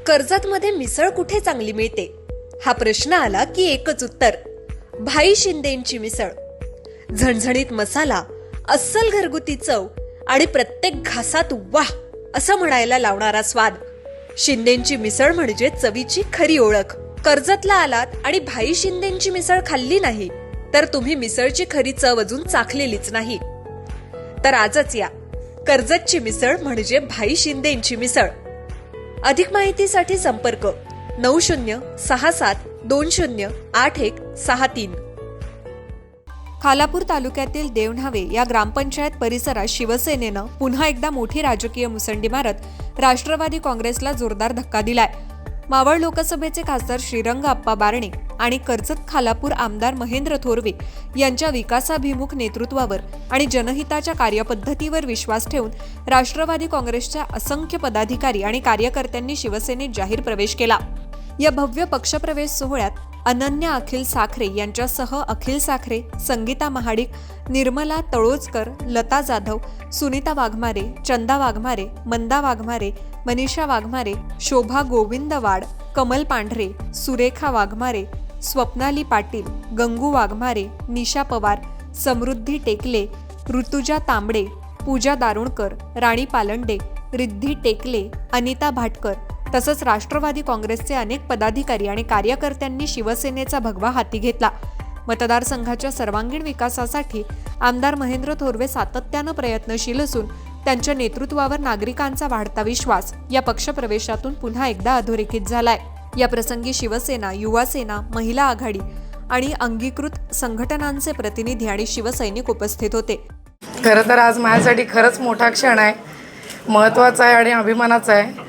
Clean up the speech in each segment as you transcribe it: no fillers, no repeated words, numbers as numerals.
कर्जतमध्ये मिसळ कुठे चांगली मिळते हा प्रश्न आला की एकच उत्तर, भाई शिंदेंची मिसळ. झणझणीत मसाला, अस्सल घरगुती चव आणि प्रत्येक घासात वाह असं म्हणायला लावणारा स्वाद. शिंदेंची मिसळ म्हणजे चवीची खरी ओळख. कर्जतला आलात आणि भाई शिंदेंची मिसळ खाल्ली नाही तर तुम्ही मिसळची खरी चव अजून चाखलेलीच नाही. तर आजच या, कर्जतची मिसळ म्हणजे भाई शिंदेंची मिसळ. अधिक माहितीसाठी संपर्क 9067208163. खालापूर तालुक्यातील देवणावे या ग्रामपंचायत परिसरात शिवसेनेनं पुन्हा एकदा मोठी राजकीय मुसंडी मारत राष्ट्रवादी काँग्रेसला जोरदार धक्का दिलाय. मावळ लोकसभेचे खासदार श्रीरंग आप्पा बारणे आणि कर्जत खालापूर आमदार महेंद्र थोरवे यांच्या विकासाभिमुख नेतृत्वावर आणि जनहिताच्या कार्यपद्धतीवर विश्वास ठेवून राष्ट्रवादी काँग्रेसच्या असंख्य पदाधिकारी आणि कार्यकर्त्यांनी शिवसेनेत जाहीर प्रवेश केला. या भव्य पक्षप्रवेश सोहळ्यात अनन्या अखिल साखरे यांच्यासह अखिल साखरे, संगीता महाडिक, निर्मला तळोजकर, लता जाधव, सुनीता वाघमारे, चंदा वाघमारे, मंदा वाघमारे, मनीषा वाघमारे, शोभा गोविंदवाड, कमल पांढरे, सुरेखा वाघमारे, स्वप्नाली पाटील, गंगू वाघमारे, निशा पवार, समृद्धी टेकले, ऋतुजा तांबडे, पूजा दारुणकर, राणी पालंडे, रिद्धी टेकले, अनिता भाटकर तसंच राष्ट्रवादी काँग्रेसचे अनेक पदाधिकारी आणि कार्यकर्त्यांनी शिवसेनेचा भगवा हाती घेतला. मतदारसंघाच्या सर्वांगीण विकासासाठी आमदार महेंद्र थोरवे सातत्यानं प्रयत्नशील असून त्यांच्या नेतृत्वावर नागरिकांचा वाढता विश्वास या पक्षप्रवेशातून पुन्हा एकदा अधोरेखित झालाय. या प्रसंगी शिवसेना, युवासेना, महिला आघाडी आणि अंगीकृत संघटनांचे प्रतिनिधी आणि शिवसैनिक उपस्थित होते. खरं तर आज माझ्यासाठी खरंच मोठा क्षण आहे, महत्त्वाचा आहे आणि अभिमानाचा आहे.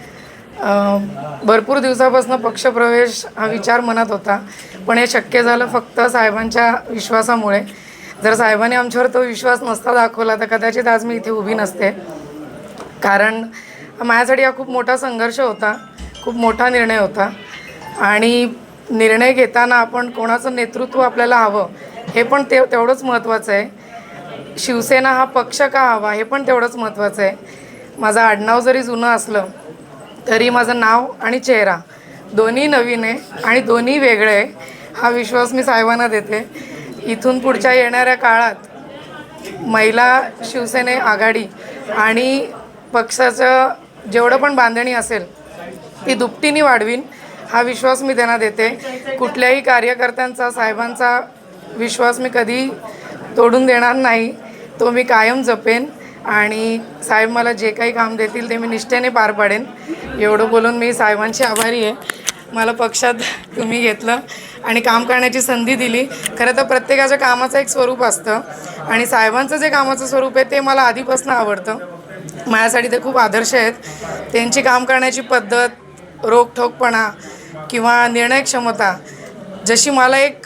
भरपूर दिवसापासून पक्षप्रवेश हा विचार मनात होता, पण हे शक्य झालं फक्त साहेबांच्या विश्वासामुळे. जर साहेबांनी आमच्यावर तो विश्वास नसता दाखवला तर कदाचित आज मी इथे उभी नसते. कारण माझ्यासाठी हा खूप मोठा संघर्ष होता, खूप मोठा निर्णय होता आणि निर्णय घेताना आपण कोणाचं नेतृत्व आपल्याला हवं हे पण तेवढंच महत्त्वाचं आहे. शिवसेना हा पक्ष का हवा हे पण तेवढंच महत्त्वाचं आहे. माझं आडनाव जरी जुनं असलं तरी माझं नाव आणि चेहरा दोन्ही नवीन आहे आणि दोन्ही वेगळे आहे हा विश्वास मी साहेबांना देते. इथून पुढच्या येणाऱ्या काळात महिला शिवसेने आघाडी आणि पक्षाचं जेवढं पण बांधणी असेल ती दुपटीने वाढवीन हा विश्वास मी त्यांना देते. कुठल्याही कार्यकर्त्यांचा, साहेबांचा विश्वास मी कधी तोडून देणार नाही, तो मी कायम जपेन आणि साहेब मला जे काही काम देतील ते मी निष्ठेने पार पाडेन. एवढं बोलून मी साहेबांची आभारी आहे. मला पक्षात तुम्ही घेतलं आणि काम करण्याची संधी दिली. खरं तर प्रत्येकाच्या कामाचं एक स्वरूप असतं आणि साहेबांचं जे कामाचं स्वरूप आहे ते मला आधीपासून आवडतं. माझ्यासाठी ते खूप आदर्श आहेत. त्यांची काम करण्याची पद्धत, रोखठोकपणा किंवा निर्णय क्षमता जशी मला एक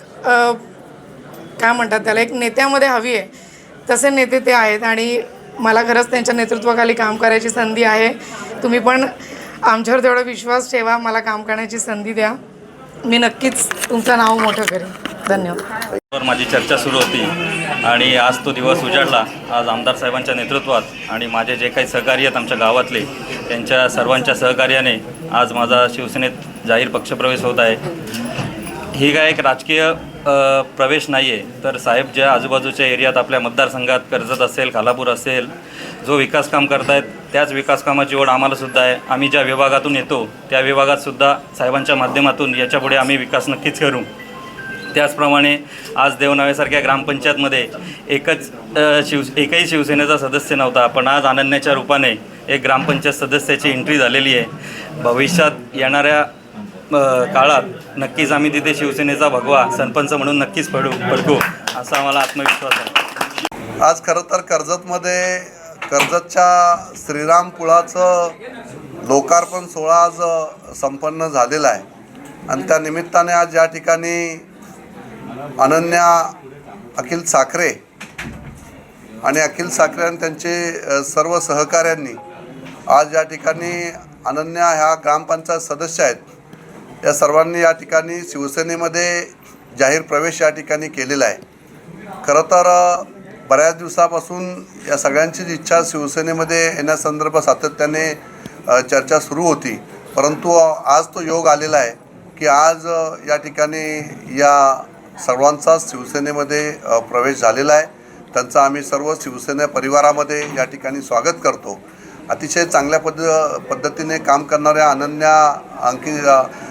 काय म्हणतात त्याला, एक नेत्यामध्ये हवी आहे तसे नेते ते आहेत आणि मला खरंच त्यांच्या नेतृत्वाखाली काम करायची संधी आहे. तुम्ही पण आमच्यावर तेवढा विश्वास ठेवा, मला काम करण्याची संधी द्या. मी नक्कीच तुमचं नाव मोठं करेन. धन्यवाद. माझी चर्चा सुरू होती आणि आज तो दिवस उजाडला. आज आमदार साहेबांच्या नेतृत्वात आणि माझे जे काही सहकारी आहेत आमच्या गावातले त्यांच्या सर्वांच्या सहकार्याने आज माझा शिवसेनेत जाहीर पक्षप्रवेश होत आहे. ही काय एक राजकीय प्रवेश नाही आहे, तर साहेब ज्या आजूबाजूच्या एरियात आपल्या मतदारसंघात कर्जत असेल, खालापूर असेल, जो विकास काम करतायत त्याच विकास कामाची ओढ आम्हालासुद्धा आहे. आम्ही ज्या विभागातून येतो त्या विभागातसुद्धा साहेबांच्या माध्यमातून याच्यापुढे आम्ही विकास नक्कीच करू. त्याचप्रमाणे आज देवनावेसारख्या ग्रामपंचायतमध्ये एकही शिवसेनेचा सदस्य नव्हता, पण आज अनन्याच्या रूपाने एक ग्रामपंचायत सदस्याची एंट्री झालेली आहे. भविष्यात येणाऱ्या काळात नक्कीच आम्ही तिथे शिवसेनेचा भगवा सरपंच म्हणून नक्कीच फडकू असा आम्हाला आत्मविश्वास आहे. आज खरं तर कर्जतमध्ये कर्जतच्या श्रीराम पुलाचं लोकार्पण सोहळा आज संपन्न झालेला आहे आणि त्या निमित्ताने आज या ठिकाणी अनन्या अखिल साखरे आणि अखिल साखरे आणि त्यांचे सर्व सहकाऱ्यांनी आज या ठिकाणी अनन्या ह्या ग्रामपंचायत सदस्य आहेत या सर्वांनी या ठिकाणी शिवसेनेमध्ये जाहीर प्रवेश या ठिकाणी केलेला आहे. खरं तर बऱ्याच दिवसापासून या सगळ्यांचीच इच्छा शिवसेनेमध्ये येण्यासंदर्भात सातत्याने चर्चा सुरू होती परंतु आज तो योग आलेला आहे की आज या ठिकाणी या सर्वांचा शिवसेनेमध्ये प्रवेश झालेला आहे. त्यांचं आम्ही सर्व शिवसेना परिवारामध्ये या ठिकाणी स्वागत करतो. अतिशय चांगल्या पद्धतीने काम करणाऱ्या अनन्या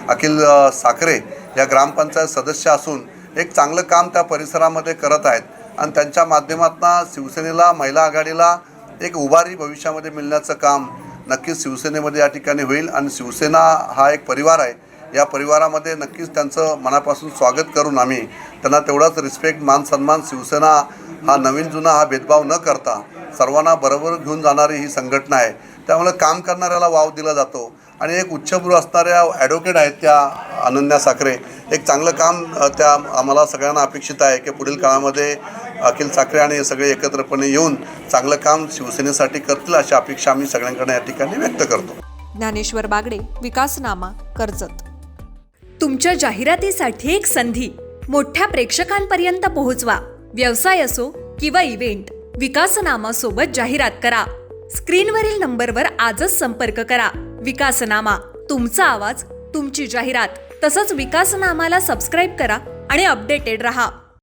अखिल साखरे या ग्रामपंचायत सदस्य असून एक चांगलं काम त्या परिसरामध्ये करत आहेत आणि त्यांच्या माध्यमातून शिवसेनेला, महिला आघाडीला एक उभारी भविष्यामध्ये मिळण्याचं काम नक्कीच शिवसेनेमध्ये या ठिकाणी होईल. आणि शिवसेना हा एक परिवार आहे. या परिवारामध्ये नक्कीच त्यांचं मनापासून स्वागत करून आम्ही त्यांना तेवढाच रिस्पेक्ट, मान सन्मान, शिवसेना हा नवीन जुना हा भेदभाव न करता सर्वांना बरोबर घेऊन जाणारी ही संघटना आहे. त्यामुळे काम करणाऱ्याला वाव दिला जातो आणि एक उच्चभ्रू असणाऱ्या ॲडव्होकेट आहेत त्या अनन्या साखरे, एक चांगलं काम त्या आम्हाला सगळ्यांना अपेक्षित आहे की पुढील काळामध्ये अखिल साखरे आणि हे सगळे एकत्रपणे येऊन चांगलं काम शिवसेनेसाठी करतील अशी अपेक्षा आम्ही सगळ्यांकडे या ठिकाणी व्यक्त करतो. ज्ञानेश्वर बागडे, विकासनामा, कर्जत. तुमच्या जाहिरातीसाठी एक संधी मोठ्या प्रेक्षकांपर्यंत पोहोचवा. व्यवसाय असो किंवा इव्हेंट, विकासनामा सोबत जाहिरात करा. स्क्रीनवरील नंबरवर आजच संपर्क करा. विकासनामा, तुमचा आवाज, तुमची जाहिरात. तसंच विकासनामाला सबस्क्राईब करा आणि अपडेटेड रहा.